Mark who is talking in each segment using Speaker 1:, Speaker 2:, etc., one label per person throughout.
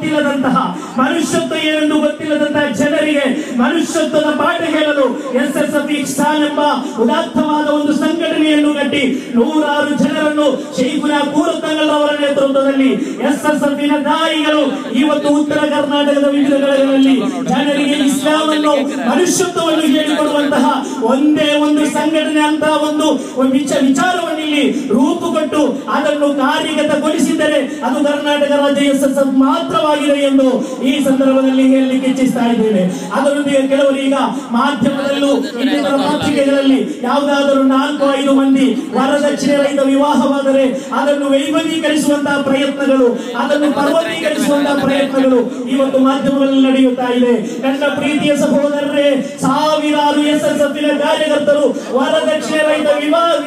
Speaker 1: ಗೊತ್ತಿಲ್ಲದಂತಹ, ಮನುಷ್ಯತ್ವ ಏನೆಂದು ಗೊತ್ತಿಲ್ಲದಂತಹ ಜನರಿಗೆ ಮನುಷ್ಯತ್ವದ ಪಾಠ ಹೇಳಲು SSF ಇಹ್ಸಾನ್ ಎಂಬ ಉದಾತ್ತವಾದ ಒಂದು ಸಂಘಟನೆಯನ್ನು ಕಟ್ಟಿ 100 ಜನರನ್ನು ಶೈಖುನಾ ಕೂರತಂಗಲ್ ಅವರ ನೇತೃತ್ವದಲ್ಲಿ SSFನ ದಾಯಿಗಳು ಇವತ್ತು ಉತ್ತರ ಕರ್ನಾಟಕದ ವಿವಿಧ ಕಡೆಗಳಲ್ಲಿ ಜನರಿಗೆ ಇಸ್ಲಾಂ ಅನ್ನು ಮನುಷ್ಯತ್ವವನ್ನು ಹೇಳಿಕೊಡುವಂತಹ ಒಂದೇ ಒಂದು ಸಂಘಟನೆ ಅಂತ ಒಂದು ವಿಚಾರವನ್ನು ಇಲ್ಲಿ ರೂಪುಕೊಟ್ಟು ಅದನ್ನು ಕಾರ್ಯಗತಗೊಳಿಸಿದರೆ ಅದು ಕರ್ನಾಟಕ ರಾಜ್ಯ SSF ಮಾತ್ರವಾಗಿದೆ ಎಂದು ಈ ಸಂದರ್ಭದಲ್ಲಿ ಹೇಳಲಿಕ್ಕೆ ಇಚ್ಛಿಸ್ತಾ ಇದ್ದೇವೆ. ಅದರೊಂದಿಗೆ ಕೆಲವರು ಈಗ ಮಾಧ್ಯಮದಲ್ಲೂ ಇನ್ನಿತರ ಪತ್ರಿಕೆಗಳಲ್ಲಿ ಯಾವುದಾದರೂ 4-5 ಮಂದಿ ವರದಕ್ಷಿಣೆ ರಹಿತ ವಿವಾಹವಾದರೆ ಅದನ್ನು ವೈಭವೀಕರಿಸುವಂತಹ ಪ್ರಯತ್ನಗಳು, ಅದನ್ನು ಪರ್ವತೀಕರಿಸುವಂತಹ ಪ್ರಯತ್ನಗಳು ಇವತ್ತು ಮಾಧ್ಯಮಗಳಲ್ಲಿ ನಡೆಯುತ್ತಾ ಇದೆ. ನನ್ನ ಪ್ರೀತಿಯ ಸಹೋದರರೇ, ಸಾವಿರಾರು SSFನ ಕಾರ್ಯಕರ್ತರು ವರದಕ್ಷಿಣೆ ರಹಿತ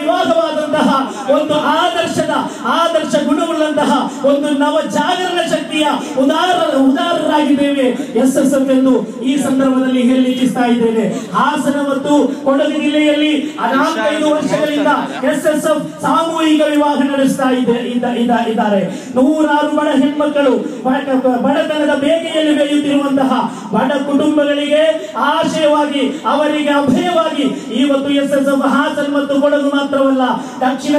Speaker 1: ವಿವಾಹವಾದಂತಹ ಒಂದು ಆದರ್ಶ ಗುಣವುಳ್ಳಂತಹ ಒಂದು ನವ ಜಾಗರಣ ಶಕ್ತಿಯ ಉದಾರರಾಗಿದ್ದೇವೆ SSF ಎಂದು ಈ ಸಂದರ್ಭದಲ್ಲಿ ಹೇಳಲಿಚ್ಛಿಸ್ತಾ ಇದ್ದೇನೆ. ಹಾಸನ ಮತ್ತು ಕೊಡಗು ಜಿಲ್ಲೆಯಲ್ಲಿ 45 ವರ್ಷಗಳಿಂದ SSF ಸಾಮೂಹಿಕ ವಿವಾಹ ನಡೆಸ್ತಾ ಇದ್ದಾರೆ. 100 ಬಡ ಹೆಣ್ಮಕ್ಕಳು ಬಡತನದ ಬೇಗೆಯಲ್ಲಿ ಬೇಯುತ್ತಿರುವಂತಹ ಬಡ ಕುಟುಂಬಗಳಿಗೆ ಆಶಯವಾಗಿ, ಅವರಿಗೆ ಅಭಯವಾಗಿ ಇವತ್ತು SSF ಹಾಸನ ಮತ್ತು ಕೊಡಗು ಮಾತ್ರವಲ್ಲ, ದಕ್ಷಿಣ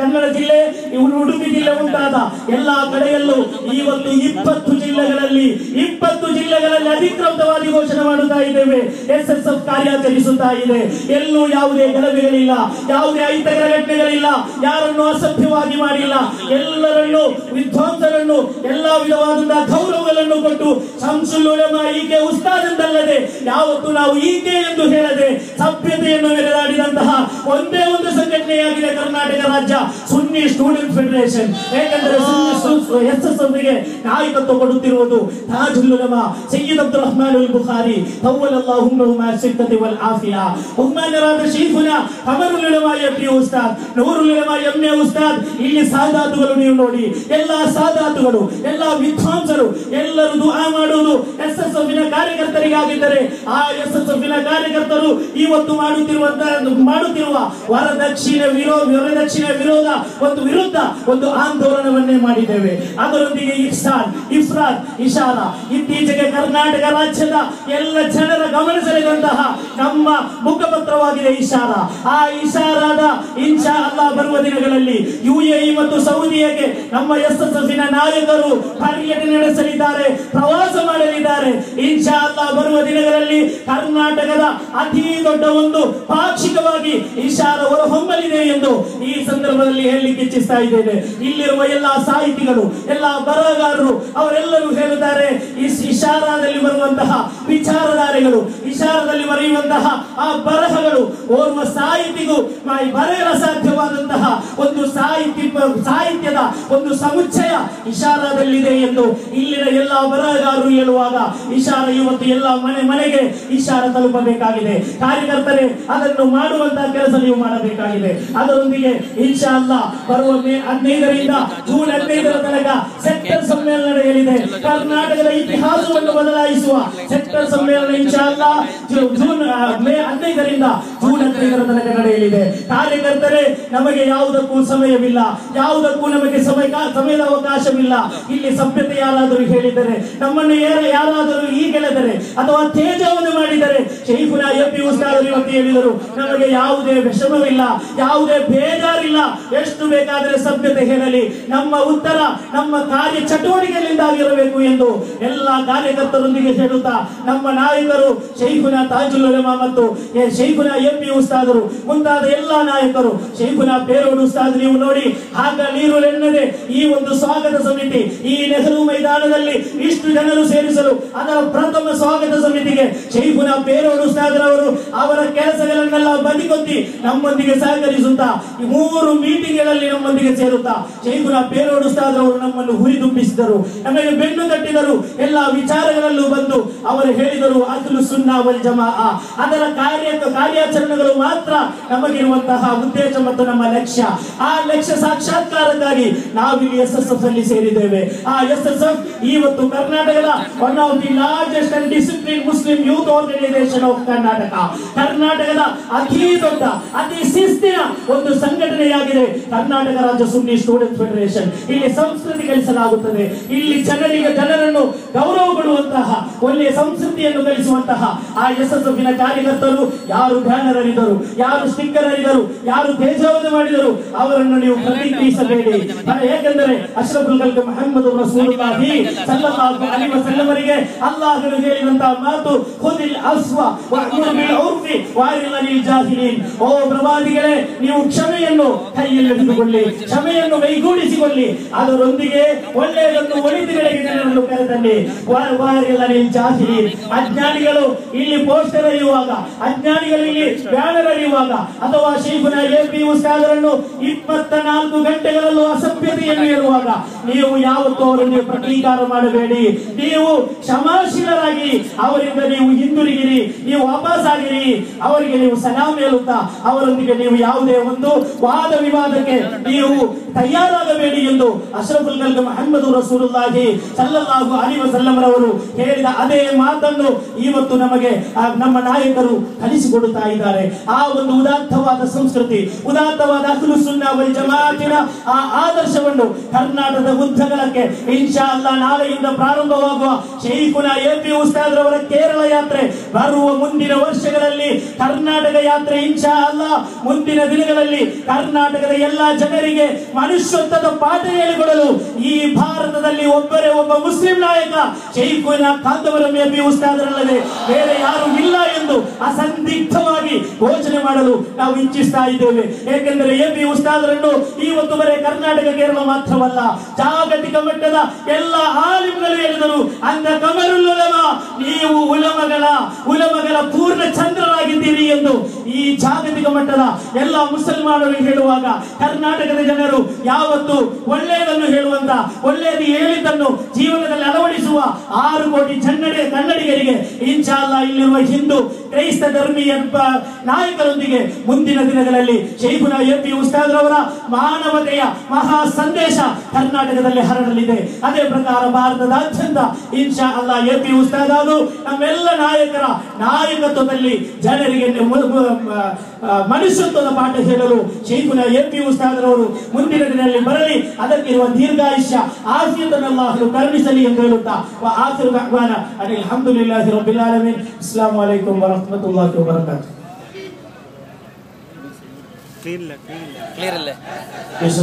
Speaker 1: ಕನ್ನಡ ಜಿಲ್ಲೆ, ಉಡುಪಿ ಜಿಲ್ಲೆ ಮುಂತಾದ ಎಲ್ಲಾ ಕಡೆಯಲ್ಲೂ ಇವತ್ತು 20 ಜಿಲ್ಲೆಗಳಲ್ಲಿ ಅಧಿಕೃತವಾಗಿ ಘೋಷಣೆ ಮಾಡುತ್ತಾ ಇದ್ದೇವೆ. SSF ಕಾರ್ಯಾಚರಿಸುತ್ತಾ ಇದೆ. ಎಲ್ಲೂ ಯಾವುದೇ ಗಲಭೆಗಳಿಲ್ಲ, ಯಾವುದೇ ಅಹಿತಕರ ಘಟನೆಗಳಿಲ್ಲ, ಯಾರನ್ನು ಅಸಭ್ಯವಾಗಿ ಮಾಡಿಲ್ಲ, ಎಲ್ಲರನ್ನು ವಿದ್ವಾಂಸರನ್ನು ಎಲ್ಲಾ ವಿಧವಾದಂತಹ ಗೌರವಗಳನ್ನು ಕೊಟ್ಟು ಶಂಸುಲ್ ಉಲಮಾ ಈಕೆ ಉಸ್ತಾದ್ ಎಂದಲ್ಲದೆ ಯಾವತ್ತು ನಾವು ಈಕೆ ಎಂದು ಹೇಳದೆ ಸಭ್ಯತೆಯನ್ನು ಮೆರೆದಾಡಿದಂತಹ ಒಂದೇ ಒಂದು ಸಂಘಟನೆಯಾಗಿದೆ ಕರ್ನಾಟಕ ರಾಜ್ಯ ಸುನ್ನಿ ಸ್ಟೂಡೆಂಟ್ ಫೆಡರೇಷನ್. ಏಕೆಂದರೆ SSFಗೆ ನಾಯಕತ್ವ ಕೊಡುತ್ತಿರುವುದು ತಾಜುಲ್ ಉಲಮಾ ಸಯ್ಯದ್ ಅಬ್ದುಲ್ ರಹಮಾನ್ ಅಲ್ ಬುಖಾರಿ ತವಲ್ಲಲ್ಲಾಹು ಉಮ್ರಹುಮಾ ಸಿದ್ದತಿ ವಲ್ ಆಫಿಯಾ, ಬಹುಮಾನ್ಯರಾದ ಶೈಖುನಾ ಕಮರುಲ್ ಉಲಮಾ ಎಫ್ಡಿ ಉಸ್ತಾದ್, ನೂರುಲ್ ಉಲಮಾ ಎಂಎ ಉಸ್ತಾದ್. ಇಲ್ಲಿ ಸಾದಾತುಗಳು ನೀವು ನೋಡಿ, ಎಲ್ಲಾ ಸಾದಾತುಗಳು, ಎಲ್ಲಾ ವಿದ್ವಾಂಸರು ಎಲ್ಲರೂ ದುಆ ಮಾಡುವುದು SSFನ ಕಾರ್ಯಕರ್ತರಿಗಾಗಿದ್ದರೆ ಆ SSFನ ಕಾರ್ಯಕರ್ತರು ಇವತ್ತು ಮಾಡುತ್ತಿರುವ ವರದಕ್ಷಿಣೆ ವಿರೋಧ ಒಂದು ಆಂದೋಲನವನ್ನೇ ಮಾಡಿದ್ದೇವೆ. ಅದರೊಂದಿಗೆ ಇಹ್ಸಾನ್, ಇಫ್ರಾತ್, ಇಶಾರಾ ಇತ್ತೀಚೆಗೆ ಕರ್ನಾಟಕ ರಾಜ್ಯದ ಎಲ್ಲ ಜನರ ಗಮನ ಸೆಳೆದಂತಹ ನಮ್ಮ ಮುಖಪತ್ರವಾಗಿದೆ ಇಶಾರಾ. ಆ ಇಶಾರಾದ ಇನ್ಶಾ ಅಲ್ಲಾಹ್ ಬರುವ ದಿನಗಳಲ್ಲಿ UAE ಮತ್ತು ಸೌದಿಯಾಗೆ ನಮ್ಮ SSFನ ನಾಯಕರು ಪರ್ಯಟನೆ ನಡೆಸಲಿದ್ದಾರೆ, ಪ್ರವಾಸ ಮಾಡಲಿದ್ದಾರೆ. ಇನ್ಶಾ ಅಲ್ಲಾಹ್ ಬರುವ ದಿನಗಳಲ್ಲಿ ಕರ್ನಾಟಕದ ಅತಿ ದೊಡ್ಡ ಒಂದು ಪಾಕ್ಷಿಕವಾಗಿ ಇಶಾರಾ ಹೊರಹೊಮ್ಮಲಿದೆ ಎಂದು ಈ ಸಂದರ್ಭದಲ್ಲಿ ಹೇಳಲಿಕ್ಕೆ ಇಚ್ಛಿಸ್ತಾ ಇದ್ದೇನೆ. ಇಲ್ಲಿರುವ ಎಲ್ಲಾ ಸಾಹಿತಿಗಳು, ಎಲ್ಲಾ ಬರಹಗಾರರು ಅವರೆಲ್ಲರೂ ಹೇಳುತ್ತಾರೆ, ಇಶಾರಾದಲ್ಲಿ ಬರುವಂತಹ ವಿಚಾರಧಾರೆಗಳು, ಇಶಾರಾದಲ್ಲಿ ಬರೆಯುವಂತಹ ಆ ಬರಹಗಳು ಓರ್ವ ಸಾಹಿತಿಗೂ ಬರೆಯಲು ಸಾಧ್ಯವಾದಂತಹ ಒಂದು ಸಾಹಿತ್ಯದ ಒಂದು ಸಮುಚ್ಚಯ ಇಶಾರಾದಲ್ಲಿದೆ ಎಂದು ಇಲ್ಲಿನ ಎಲ್ಲಾ ಬರಹಗಾರರು ಹೇಳುವಾಗ ಇಶಾರಾ ಇವತ್ತು ಎಲ್ಲ ಮನೆಗೆ ಇಶಾರಾ ತಲುಪಬೇಕಾಗಿದೆ. ಕಾರ್ಯಕರ್ತರೇ ಅದನ್ನು ಮಾಡುವಂತಹ ಕೆಲಸ ನೀವು ಮಾಡಬೇಕಾಗಿದೆ. ಅದರೊಂದಿಗೆ ಇನ್ಶಾ ಅಲ್ಲಾಹ್ ಬರುವ ಮೇ 15ರಿಂದ ಜೂನ್ 15ರ ತನಕ ಸೆಕ್ಟರ್ ಸಮ್ಮೇಳನ ನಡೆಯಲಿದೆ. ಕರ್ನಾಟಕದ ಇತಿಹಾಸವನ್ನು ಬದಲಾಯಿಸುವ ಸೆಕ್ಟರ್ ಸಮ್ಮೇಳನ ಇನ್ಶಾ ಅಲ್ಲಾಹ್ ಮೇ 15ರಿಂದ ಜೂನ್ 15ರ ತನಕ ನಡೆಯಲಿದೆ. ಕಾರ್ಯಕರ್ತರೇ, ನಮಗೆ ಯಾವುದಕ್ಕೂ ಸಮಯವಿಲ್ಲ, ಯಾವುದಕ್ಕೂ ನಮಗೆ ಸಮಯದ ಅವಕಾಶವಿಲ್ಲ. ಇಲ್ಲಿ ಸಭ್ಯತೆ ಯಾರಾದರೂ ಹೇಳಿದರೆ, ನಮ್ಮನ್ನು ಯಾರಾದರೂ ಹೀಗೆಳೆದರೆ ಅಥವಾ ತೇಜವನ್ನು ಮಾಡಿದರೆ, ಶೈಖುನಾ ಎಫ್ಡಿ ಉಸ್ತಾದ್ ಇವತ್ತು ಹೇಳಿದರು, ನಮಗೆ ಯಾವುದೇ ವಿಷಮವಿಲ್ಲ, ಯಾವುದೇ ಬೇಜಾರಿಲ್ಲ, ಎಷ್ಟು ಬೇಕಾದರೆ ಸಭ್ಯತೆ ಹೇಳಲಿ, ನಮ್ಮ ಉತ್ತರ ನಮ್ಮ ಕಾರ್ಯ ಚಟುವಟಿಕೆಯಿಂದಾಗಿರಬೇಕು ಎಂದು ಎಲ್ಲ ಕಾರ್ಯಕರ್ತರೊಂದಿಗೆ ಹೇಳುತ್ತಾ ನಮ್ಮ ನಾಯಕರು ಶೈಖುನಾ ತಾಜುಲ್ ಉಲಮಾ ಮತ್ತು ಶೈಖುನಾ ಎಫ್ಡಿ ಉಸ್ತಾದರು ಮುಂತಾದ ಎಲ್ಲಾ ನಾಯಕರು, ಶೈಖುನಾ ಪೇರೋಡ್ ಉಸ್ತಾದ್ ನೀವು ನೋಡಿ, ಆಗ ನೀರು ಎನ್ನದೆ ಈ ಒಂದು ಸ್ವಾಗತ ಸಮಿತಿ ಈ ನೆಹರು ಮೈದಾನದಲ್ಲಿ ಇಷ್ಟು ಜನರು ಸೇರಿಸಲು ಅದರ ಪ್ರಥಮ ಸ್ವಾಗತ ಸಮಿತಿಗೆ ಶೈಖುನಾ ಪೇರೋಡ್ ಉಸ್ತಾದರವರು ಅವರ ಕೆಲಸಗಳನ್ನೆಲ್ಲ ಬದಿಗೊತ್ತಿ ನಮ್ಮೊಂದಿಗೆ ಸಹಕರಿಸುತ್ತಾ 3 ಮೀಟಿಂಗ್ಗಳಲ್ಲಿ ನಮ್ಮೊಂದಿಗೆ ಸೇರುತ್ತಾ ಶೈಖುನಾ ಪೇರೋಡ್ ಉಸ್ತಾದರವರು ನಮ್ಮನ್ನು ಹುರಿದುಂಬಿಸಿದರು, ನಮಗೆ ಬೆನ್ನು ತಟ್ಟಿದರು. ಎಲ್ಲಾ ವಿಚಾರಗಳಲ್ಲೂ ಬಂದು ಅವರು ಹೇಳಿದರು ಅಹ್ಲು ಸುನ್ನಾ ವಲ್ ಜಮಾಅ ಅದರ ಕಾರ್ಯಾಚರಣೆ ದಿನಾಚರಣೆಗಳು ಮಾತ್ರ ನಮಗಿರುವಂತಹ ಉದ್ದೇಶ ಮತ್ತು ನಮ್ಮ ಲಕ್ಷ್ಯ. ಆ ಲಕ್ಷ್ಯ ಸಾಕ್ಷಾತ್ಕಾರಕ್ಕಾಗಿ ನಾವಿಲ್ಲಿ SSF ಅಲ್ಲಿ ಸೇರಿದ್ದೇವೆ. ಆ SSF ಇವತ್ತು ಕರ್ನಾಟಕದ one of the largest and discipline Muslim youth organisation of Karnataka. ಕರ್ನಾಟಕದ ಅತಿ ದೊಡ್ಡ ಅತಿ ಶಿಸ್ತಿನ ಒಂದು ಸಂಘಟನೆಯಾಗಿದೆ ಕರ್ನಾಟಕ ರಾಜ್ಯ ಸುನ್ನಿ ಸ್ಟೂಡೆಂಟ್ ಫೆಡರೇಷನ್. ಇಲ್ಲಿ ಸಂಸ್ಕೃತಿ ಕಲಿಸಲಾಗುತ್ತದೆ. ಇಲ್ಲಿ ಜನರನ್ನು ಗೌರವ ಕೊಡುವಂತಹ ಒಳ್ಳೆಯ ಸಂಸ್ಕೃತಿಯನ್ನು ಕಲಿಸುವಂತಹ ಆ SSF ನ ಕಾರ್ಯಕರ್ತರು ಯಾರು ಬ್ಯಾನರ್ ಅರಿದರು, ಯಾರು ಸ್ಟಿಕ್ಕರ್ ಅರಿದರು, ಯಾರು ತೇಜಾವಧೆ ಮಾಡಿದರು ಅವರನ್ನು ನೀವು ಪ್ರತಿಕ್ರಿಯಿಸಬೇಡಿ. ಯಾಕೆಂದರೆ ಅಶ್ರಫುಲ್ ಖಲ್ಕ್ ಮುಹಮ್ಮದ್ ರಸೂಲುಲ್ಲಾಹಿ ಸಲ್ಲಲ್ಲಾಹು ಅಲೈಹಿ ವಸಲ್ಲಂ ಅವರಿಗೆ ಅಲ್ಲಾಹನು ಹೇಳಿದಂತಹ ಮಾತು ಖುದಿಲ್ ಅಸ್ವ ವಅಮುರ್ ಬಿಲ್ ಉರ್ಫಿ ವಅರಿಲ್ ಅನಿಲ್ ಜಾಹಿಲೀನ್. ಓ ಪ್ರವಾದಿಗಳೇ, ನೀವು ಕ್ಷಮೆಯನ್ನು ಕೈಯಲ್ಲಿ ಹಿಡಿದುಕೊಳ್ಳಿ, ಕ್ಷಮೆಯನ್ನು ಕೈಗೂಡಿಸಿಕೊಳ್ಳಿ, ಅದರೊಂದಿಗೆ ಒಳ್ಳೆಯದನ್ನು ಒಳಿತಿಗಳಿಗೆ ಜನರನ್ನು ಕರೆತನ್ನಿ. ವಅರಿಲ್ ಅನಿಲ್ ಜಾಹಿಲೀನ್. ಅಜ್ಞಾನಿಗಳು ಇಲ್ಲಿ ಪೋಸ್ಟರ್ ಅರಿಯುವಾಗ, ಅಜ್ಞಾನಿಗಳು ಇಲ್ಲಿ ಬ್ಯಾನರ್ ಅರಿಯುವಾಗ ಅಥವಾ ಶೈಖುನ AP ಉಸ್ತಾದರನ್ನು 24 ಗಂಟೆಗಳಲ್ಲೂ ಅಸಭ್ಯತೆಯನ್ನು ಹೇಳುವಾಗ ನೀವು ಯಾವತ್ತೂ ಅವರನ್ನು ಪ್ರತೀಕಾರ ಮಾಡಬೇಡಿ. ನೀವು ಕ್ಷಮಾಶೀಲರಾಗಿ ಅವರಿಂದ ನೀವು ಹಿಂದಿರುಗಿರಿ, ನೀವು ವಾಪಸ್ ಆಗಿರಿ. ಅವರಿಗೆ ನೀವು ಸಲಾಂ ಹೇಳುತ್ತಾ ಅವರೊಂದಿಗೆ ನೀವು ಯಾವುದೇ ಒಂದು ವಾದ ವಿವಾದಕ್ಕೆ ನೀವು ತಯಾರಾಗಬೇಡಿ ಎಂದು ಅಶ್ರಫುಲ್ ಖಲ್ಕ್ ಮುಹಮ್ಮದ್ ರಸೂಲುಲ್ಲಾಹಿ ಸಲ್ಲಲ್ಲಾಹು ಅಲೈಹಿ ವಸಲ್ಲಂ ರವರು ಹೇಳಿದ ಅದೇ ಮಾತನ್ನು ಇವತ್ತು ನಮಗೆ ನಮ್ಮ ನಾಯಕರು ಕಲಿಸಿಕೊಡುತ್ತಾ ಇದ್ದಾರೆ. ಆ ಒಂದು ಉದಾತ್ತವಾದ ಸಂಸ್ಕೃತಿ, ಉದಾತ್ತವಾದ ಅಹ್ಲುಸ್ ಸುನ್ನಾ ವಲ್ ಜಮಾಅತಿನ ಆ ಆದರ್ಶವನ್ನು ಕರ್ನಾಟಕದ ಉದ್ದಗಲಕ್ಕೆ ಇನ್ಶಾ ಅಲ್ಲಾಹ್ ನಾಳೆಯಿಂದ ಪ್ರಾರಂಭವಾಗುವ ಶೈಖುನ AP ಉಸ್ತಾದರವರ ಕೇರಳ ಯಾತ್ರೆ ಬರುವ ಮುಂದಿನ ವರ್ಷಗಳಲ್ಲಿ ಕರ್ನಾಟಕ ಯಾತ್ರೆ ಇನ್ಶಾ ಅಲ್ಲಾಹ್ ಮುಂದಿನ ದಿನಗಳಲ್ಲಿ ಕರ್ನಾಟಕದ ಎಲ್ಲಾ ಜನರಿಗೆ ಮನುಷ್ಯತ್ವದ ಪಾಠ ಹೇಳಿಕೊಡಲು ಈ ಭಾರತದಲ್ಲಿ ಒಬ್ಬರೇ ಒಬ್ಬ ಮುಸ್ಲಿಂ ನಾಯಕ ಶೈಖುನ ಕಾಂತವರಂ AP ಉಸ್ತಾದರಲ್ಲದೆ ಬೇರೆ ಯಾರು ಇಲ್ಲ ಎಂದು ಅಸಂದಿಗ್ಧವಾಗಿ ಘೋಷಣೆ ಮಾಡಲು ನಾವು ಇಚ್ಛಿಸ್ತಾ ಇದ್ದೇವೆ. ಏಕೆಂದರೆ AP ಉಸ್ತಾದರನ್ನು ಇವತ್ತು ಬರೇ ಕರ್ನಾಟಕ ಕೇರಳ ಮಾತ್ರವಲ್ಲ, ಜಾಗತಿಕ ಮಟ್ಟದ ಎಲ್ಲ ಆಲಿಮ್ಗಳು ಹೇಳಿದರು ಅಂದ ಕಮರುಲ್ ಉಲಮಾ, ನೀವು ಉಲಮಗಳ ಪೂರ್ಣ ಚಂದ್ರರಾಗಿದ್ದೀರಿ ಎಂದು ಈ ಜಾಗತಿಕ ಮಟ್ಟದ ಎಲ್ಲ ಮುಸಲ್ಮಾನರು ಹೇಳುವಾಗ ಕರ್ನಾಟಕದ ಜನರು ಯಾವತ್ತು ಒಳ್ಳೆಯದನ್ನು ಹೇಳುವಂತ, ಒಳ್ಳೆಯದು ಹೇಳಿದ್ದನ್ನು ಜೀವನದಲ್ಲಿ ಅಳವಡಿಸುವ 6 ಕೋಟಿ ಕನ್ನಡಿಗರಿಗೆ ಇನ್ಶಾ ಅಲ್ಲಾಹ್ ಇಲ್ಲಿರುವ ಹಿಂದೂ ಕ್ರೈಸ್ತ ಧರ್ಮೀಯ ನಾಯಕರೊಂದಿಗೆ ಮುಂದಿನ ದಿನಗಳಲ್ಲಿ ಶೈಖುನ AP ಉಸ್ತಾದರವರ ಮಾನವತೆಯ ಮಹಾ ಸಂದೇಶ ಕರ್ನಾಟಕದಲ್ಲಿ ಹರಡಲಿದೆ. ಅದೇ ಪ್ರಕಾರ ಭಾರತದಾದ್ಯಂತ ಇನ್ಶಾ ಅಲ್ಲಾಹ್ AP ಉಸ್ತಾದರು ನಮ್ಮೆಲ್ಲ ನಾಯಕರ ನಾಯಕತ್ವದಲ್ಲಿ ಜನರಿಗೆ ಮನುಷ್ಯತ್ವದ ಪಾಠ ಹೇಳಲು ಶೈಖುನ AP ಉಸ್ತಾದರವರು ಮುಂದಿನ ದಿನದಲ್ಲಿ ಬರಲಿ. ಅದಕ್ಕಿರುವ ದೀರ್ಘಾಯುಷ್ಯ ಆಫಿಯತನ್ನು ಅಲ್ಲಾಹ್ ಕರುಣಿಸಲಿ ಎಂದು ಹೇಳುತ್ತಾ ಆಖಿರು ದಅವಾನಾ ಅಲ್ಹಮ್ದುಲಿಲ್ಲಾಹಿ ರಬ್ಬಿಲ್ ಆಲಮೀನ್. ಅಸ್ಸಲಾಮು ಅಲೈಕುಂ ವರಹ್ಮತುಲ್ಲಾಹಿ ವಬರಕಾತುಹು.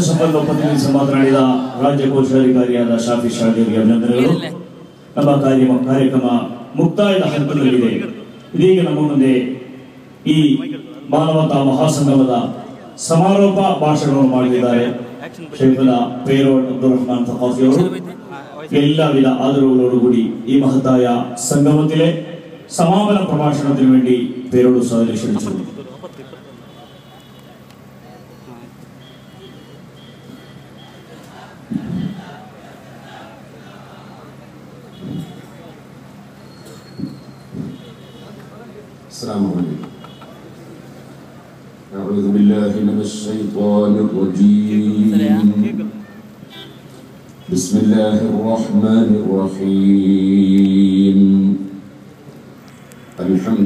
Speaker 2: ಸಂಬಂಧ ಪ್ರತಿನಿಧಿಸಿ ಮಾತನಾಡಿದ ರಾಜ್ಯ ಕೋಶಾಧಿಕಾರಿಯಾದ ಶಾಫಿ ಶಾದಿಯವರಿಗೆ ಅಭಿನಂದನೆಗಳು. ನಮ್ಮ ಕಾರ್ಯಕ್ರಮ ಮುಕ್ತಾಯದ ಹಂತದಲ್ಲಿದೆ. ಇದೀಗ ನಮ್ಮ ಮುಂದೆ ಈ ಮಾನವತಾ ಮಹಾಸಂಗಮದ ಸಮಾರೋಪ ಭಾಷಣವನ್ನು ಮಾಡಲಿದ್ದಾರೆ ಶೇಖುನ ಪೇರೋಡ್ ಅಬ್ದುಲ್ ರಹಮಾನ್ ಥಕಾಫಿ ಅವರು. ಎಲ್ಲ ವಿಧ ಆದರವುಗಳೋಡುಗೂಡಿ ಈ ಮಹತ್ತಾಯ ಸಂಗಮத்திலே സമാപന പ്രഭാഷണത്തിന് വേണ്ടി പേരോട് ഉസ്താദിനെ ക്ഷണിച്ചു.
Speaker 3: السلام عليكم. أعوذ بالله من الشيطان الرجيم. بسم الله الرحمن الرحيم. الحمد